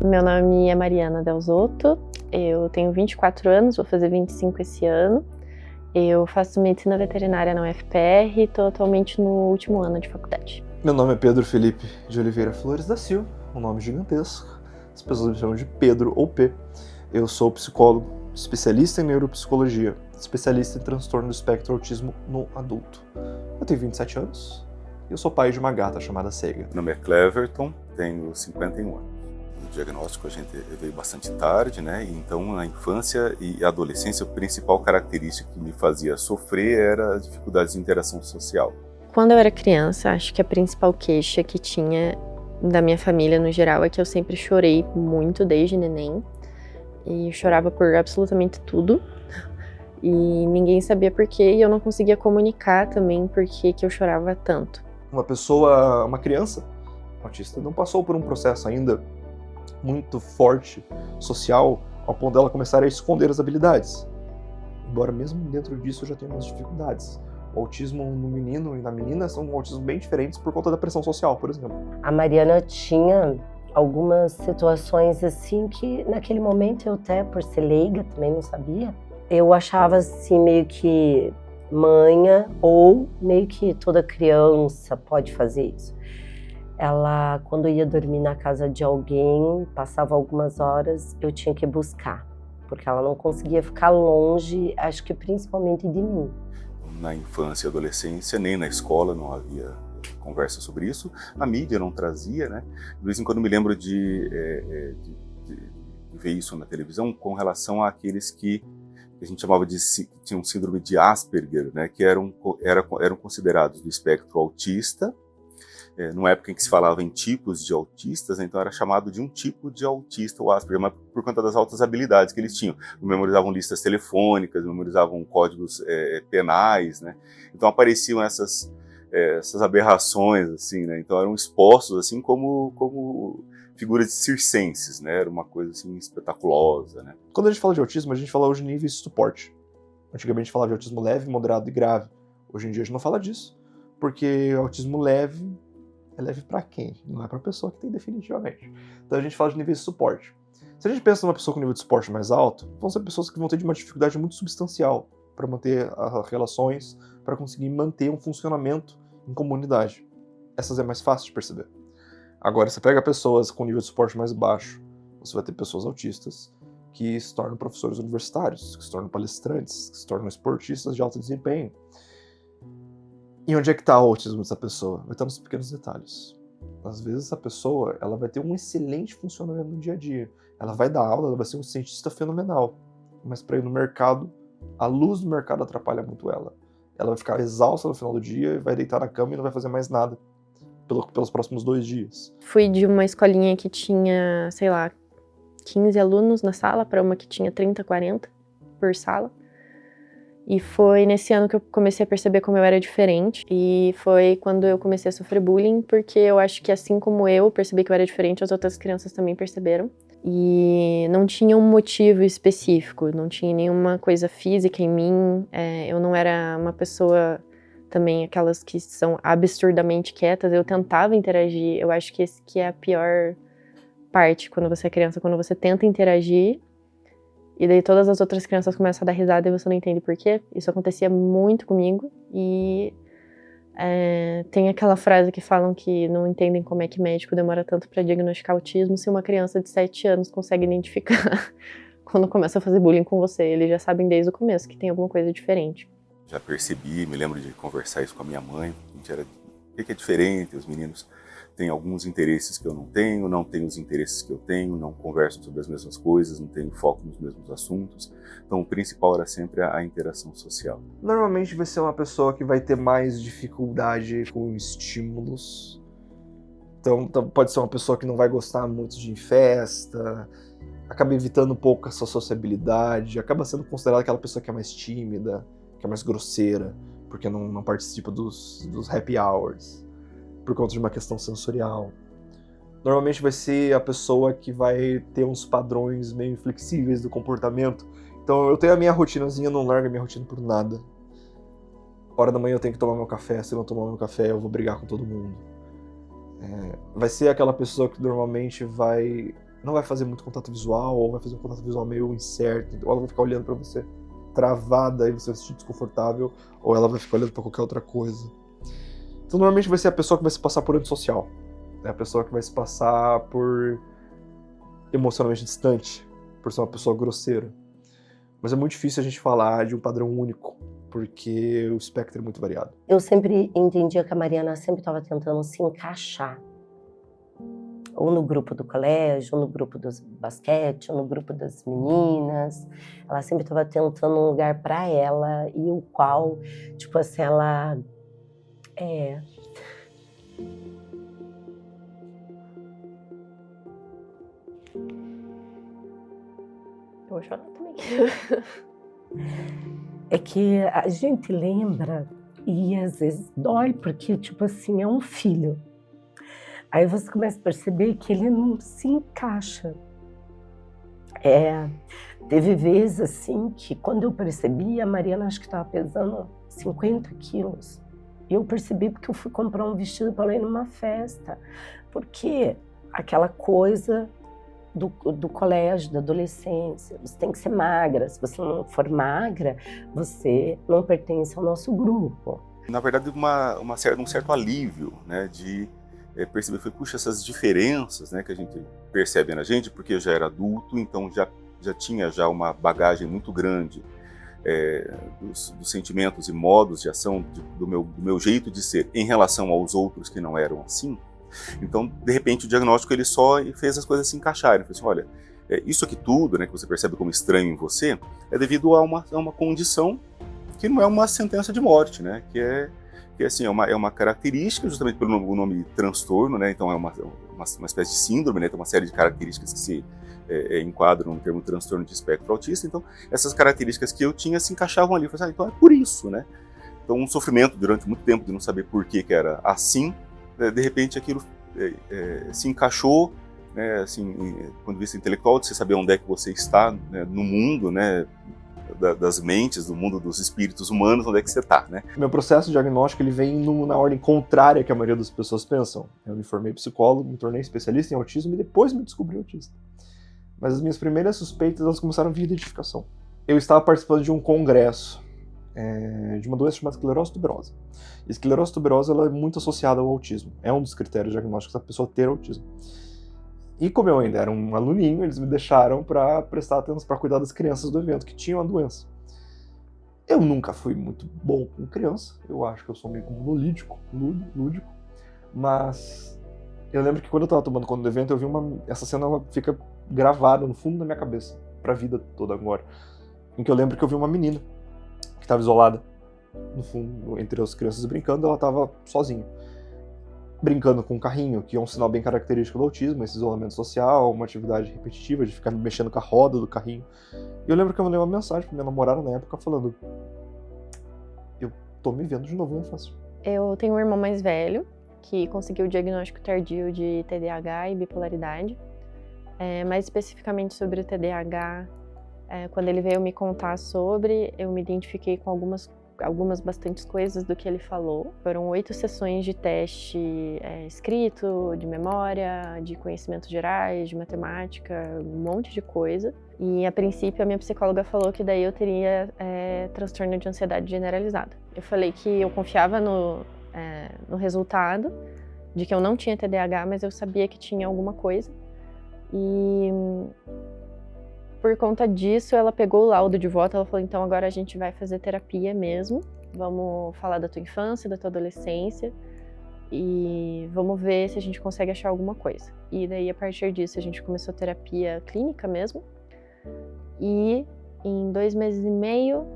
Meu nome é Mariana Delzotto, eu tenho 24 anos, vou fazer 25 esse ano. Eu faço medicina veterinária na UFPR e estou atualmente no último ano de faculdade. Meu nome é Pedro Felipe de Oliveira Flores da Silva, um nome gigantesco. As pessoas me chamam de Pedro ou P. Eu sou psicólogo, especialista em neuropsicologia, especialista em transtorno do espectro autismo no adulto. Eu tenho 27 anos e eu sou pai de uma gata chamada Sega. Meu nome é Cleverton, tenho 51 anos. O diagnóstico a gente veio bastante tarde, né? E então, na infância e adolescência, a principal característica que me fazia sofrer era as dificuldades de interação social. Quando eu era criança, acho que a principal queixa que tinha da minha família no geral é que eu sempre chorei muito desde neném. E eu chorava por absolutamente tudo. E ninguém sabia por quê, e eu não conseguia comunicar também por que eu chorava tanto. Uma criança autista não passou por um processo ainda muito forte social ao ponto dela começar a esconder as habilidades. Embora mesmo dentro disso eu já tenha umas dificuldades. O autismo no menino e na menina são autismos bem diferentes por conta da pressão social, por exemplo. A Mariana tinha algumas situações assim que naquele momento eu até, por ser leiga, também não sabia. Eu achava assim meio que manha ou meio que toda criança pode fazer isso. Ela, quando ia dormir na casa de alguém, passava algumas horas, eu tinha que buscar, porque ela não conseguia ficar longe, acho que principalmente de mim. Na infância e adolescência, nem na escola não havia conversa sobre isso. A mídia não trazia, né? De vez em quando me lembro de ver isso na televisão com relação àqueles que a gente chamava de que tinham síndrome de Asperger, né? Que eram considerados do espectro autista. Numa época em que se falava em tipos de autistas, então era chamado de um tipo de autista, o Asperger, mas por conta das altas habilidades que eles tinham. Memorizavam listas telefônicas, memorizavam códigos penais, né? Então apareciam essas aberrações, assim, né? Então eram expostos assim como figuras de circenses, né? Era uma coisa assim espetaculosa, né? Quando a gente fala de autismo, a gente fala hoje de níveis de suporte. Antigamente a gente falava de autismo leve, moderado e grave. Hoje em dia a gente não fala disso, porque o autismo leve é leve para quem? Não é para a pessoa que tem definitivamente. Então a gente fala de níveis de suporte. Se a gente pensa numa pessoa com nível de suporte mais alto, vão ser pessoas que vão ter uma dificuldade muito substancial para manter as relações, para conseguir manter um funcionamento em comunidade. Essas é mais fácil de perceber. Agora, você pega pessoas com nível de suporte mais baixo, você vai ter pessoas autistas que se tornam professores universitários, que se tornam palestrantes, que se tornam esportistas de alto desempenho. E onde é que está o autismo dessa pessoa? Vai estar nos pequenos detalhes. Às vezes essa pessoa ela vai ter um excelente funcionamento no dia a dia. Ela vai dar aula, ela vai ser um cientista fenomenal. Mas para ir no mercado, a luz do mercado atrapalha muito ela. Ela vai ficar exausta no final do dia, vai deitar na cama e não vai fazer mais nada pelos próximos 2 dias. Fui de uma escolinha que tinha, 15 alunos na sala para uma que tinha 30, 40 por sala. E foi nesse ano que eu comecei a perceber como eu era diferente. E foi quando eu comecei a sofrer bullying, porque eu acho que assim como eu percebi que eu era diferente, as outras crianças também perceberam. E não tinha um motivo específico, não tinha nenhuma coisa física em mim. Eu não era uma pessoa também, aquelas que são absurdamente quietas. Eu tentava interagir, eu acho que esse que é a pior parte quando você é criança, quando você tenta interagir. E daí todas as outras crianças começam a dar risada e você não entende por quê. Isso acontecia muito comigo. E tem aquela frase que falam que não entendem como é que médico demora tanto para diagnosticar autismo se uma criança de 7 anos consegue identificar quando começa a fazer bullying com você. Eles já sabem desde o começo que tem alguma coisa diferente. Já percebi, me lembro de conversar isso com a minha mãe. A gente era, o que é diferente? Os meninos têm alguns interesses que eu não tenho os interesses que eu tenho, não conversam sobre as mesmas coisas, não tenho foco nos mesmos assuntos. Então o principal era sempre a interação social. Normalmente vai ser uma pessoa que vai ter mais dificuldade com estímulos. Então pode ser uma pessoa que não vai gostar muito de ir em festa, acaba evitando um pouco essa sociabilidade, acaba sendo considerada aquela pessoa que é mais tímida, que é mais grosseira, porque não participa dos happy hours, por conta de uma questão sensorial. Normalmente vai ser a pessoa que vai ter uns padrões meio inflexíveis do comportamento. Então eu tenho a minha rotinazinha, não largo a minha rotina por nada. Hora da manhã eu tenho que tomar meu café, se eu não tomar meu café eu vou brigar com todo mundo. Vai ser aquela pessoa que normalmente vai não vai fazer muito contato visual, ou vai fazer um contato visual meio incerto, ou ela vai ficar olhando pra você travada e você vai se sentir desconfortável, ou ela vai ficar olhando pra qualquer outra coisa. Então normalmente vai ser a pessoa que vai se passar por antissocial, é a pessoa que vai se passar por emocionalmente distante, por ser uma pessoa grosseira. Mas é muito difícil a gente falar de um padrão único, porque o espectro é muito variado. Eu sempre entendia que a Mariana sempre estava tentando se encaixar. Ou no grupo do colégio, ou no grupo do basquete, ou no grupo das meninas. Ela sempre estava tentando um lugar para ela, e o qual, tipo assim, ela... Eu vou chorar também. É que a gente lembra e às vezes dói, porque, tipo assim, é um filho. Aí você começa a perceber que ele não se encaixa. Teve vezes, assim, que quando eu percebi, a Mariana acho que estava pesando 50 quilos. E eu percebi porque eu fui comprar um vestido para ela ir numa festa. Porque aquela coisa do colégio, da adolescência, você tem que ser magra. Se você não for magra, você não pertence ao nosso grupo. Na verdade, um certo alívio, né, de perceber, puxa, essas diferenças, né, que a gente percebe na gente, porque eu já era adulto, então já tinha uma bagagem muito grande dos sentimentos e modos de ação do meu jeito de ser em relação aos outros que não eram assim. Então, de repente, o diagnóstico ele só fez as coisas se encaixarem. Ele falou assim, olha, isso aqui tudo, né, que você percebe como estranho em você, é devido a uma condição que não é uma sentença de morte, né, que assim, é uma característica, justamente pelo nome transtorno, né, então é uma espécie de síndrome, né, tem uma série de características que se enquadram no termo transtorno de espectro autista. Então, essas características que eu tinha se encaixavam ali. Eu falei, então é por isso, né. Então, um sofrimento durante muito tempo de não saber por que era assim, de repente aquilo se encaixou, né, assim, do ponto de vista intelectual, de você saber onde é que você está, né, no mundo, né, das mentes, do mundo dos espíritos humanos, onde é que você está, né? Meu processo diagnóstico ele vem na ordem contrária que a maioria das pessoas pensam. Eu me formei psicólogo, me tornei especialista em autismo e depois me descobri autista. Mas as minhas primeiras suspeitas elas começaram via identificação. Eu estava participando de um congresso de uma doença chamada esclerose tuberosa. E a esclerose tuberosa ela é muito associada ao autismo. É um dos critérios diagnósticos da pessoa ter autismo. E como eu ainda era um aluninho, eles me deixaram para prestar atenção, para cuidar das crianças do evento que tinham a doença. Eu nunca fui muito bom com criança, eu acho que eu sou meio como lúdico, mas eu lembro que quando eu estava tomando conta do evento, eu vi essa cena ela fica gravada no fundo da minha cabeça, para a vida toda agora, em que eu lembro que eu vi uma menina que estava isolada, no fundo, entre as crianças brincando, ela estava sozinha. Brincando com um carrinho, que é um sinal bem característico do autismo, esse isolamento social, uma atividade repetitiva de ficar mexendo com a roda do carrinho. E eu lembro que eu mandei uma mensagem pra minha namorada na época falando: eu tô me vendo de novo na infância. Eu tenho um irmão mais velho que conseguiu o diagnóstico tardio de TDAH e bipolaridade. Mais especificamente sobre o TDAH, quando ele veio me contar sobre, eu me identifiquei com algumas bastantes coisas do que ele falou. Foram 8 sessões de teste escrito, de memória, de conhecimentos gerais, de matemática, um monte de coisa. E a princípio a minha psicóloga falou que daí eu teria transtorno de ansiedade generalizada. Eu falei que eu confiava no resultado, de que eu não tinha TDAH, mas eu sabia que tinha alguma coisa. E por conta disso, ela pegou o laudo de volta, ela falou, então agora a gente vai fazer terapia mesmo, vamos falar da tua infância, da tua adolescência, e vamos ver se a gente consegue achar alguma coisa. E daí, a partir disso, a gente começou a terapia clínica mesmo, e em 2 meses e meio,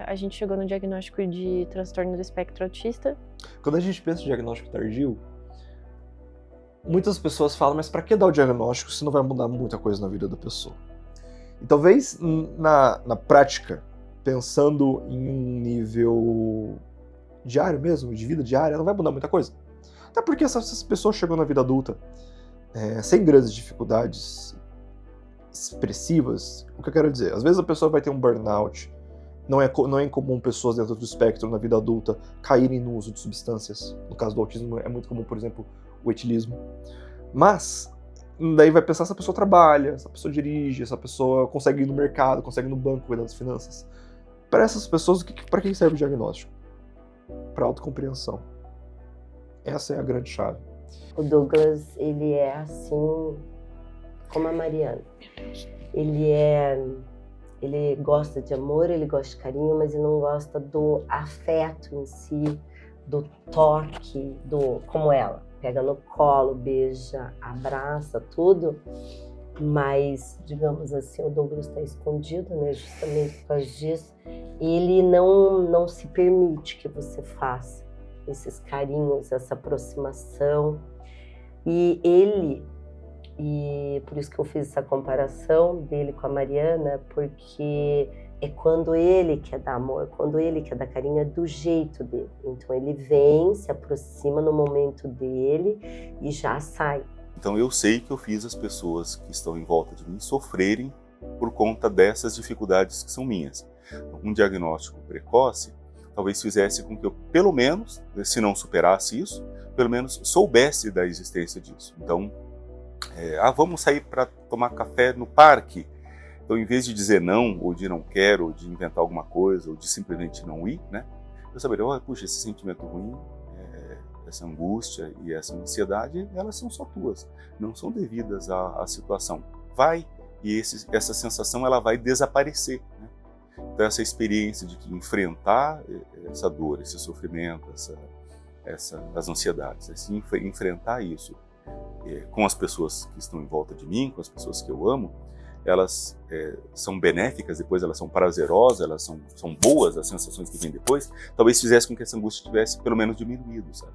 a gente chegou no diagnóstico de transtorno do espectro autista. Quando a gente pensa em diagnóstico tardio, muitas pessoas falam, mas para que dar o diagnóstico se não vai mudar muita coisa na vida da pessoa? E talvez na prática, pensando em um nível diário mesmo, de vida diária, não vai mudar muita coisa. Até porque essas pessoas chegam na vida adulta sem grandes dificuldades expressivas. O que eu quero dizer? Às vezes a pessoa vai ter um burnout. Não é incomum pessoas dentro do espectro na vida adulta caírem no uso de substâncias. No caso do autismo é muito comum, por exemplo, o etilismo. Mas Daí vai pensar se a pessoa trabalha, se a pessoa dirige, se a pessoa consegue ir no mercado, consegue ir no banco cuidar das finanças. Para essas pessoas, para que serve o diagnóstico? Para autocompreensão. Essa é a grande chave. O Douglas, ele é assim como a Mariana. Ele gosta de amor, ele gosta de carinho, mas ele não gosta do afeto em si, do toque, como ela. Pega no colo, beija, abraça, tudo. Mas, digamos assim, o Douglas está escondido, né? Justamente por causa disso. Ele não se permite que você faça esses carinhos, essa aproximação. E por isso que eu fiz essa comparação dele com a Mariana, porque é quando ele quer dar amor, quando ele quer dar carinho, é do jeito dele. Então ele vem, se aproxima no momento dele e já sai. Então eu sei que eu fiz as pessoas que estão em volta de mim sofrerem por conta dessas dificuldades que são minhas. Um diagnóstico precoce talvez fizesse com que eu, pelo menos, se não superasse isso, pelo menos soubesse da existência disso. Então, vamos sair para tomar café no parque. Então, em vez de dizer não, ou de não quero, ou de inventar alguma coisa, ou de simplesmente não ir, né? Eu saberia, puxa, esse sentimento ruim, essa angústia e essa ansiedade, elas são só tuas, não são devidas à situação. Vai, e essa sensação ela vai desaparecer, né? Então, essa experiência de que enfrentar essa dor, esse sofrimento, as ansiedades, enfrentar isso com as pessoas que estão em volta de mim, com as pessoas que eu amo, elas são benéficas, depois elas são prazerosas, elas são boas, as sensações que vêm depois, talvez fizesse com que essa angústia tivesse pelo menos diminuído, sabe?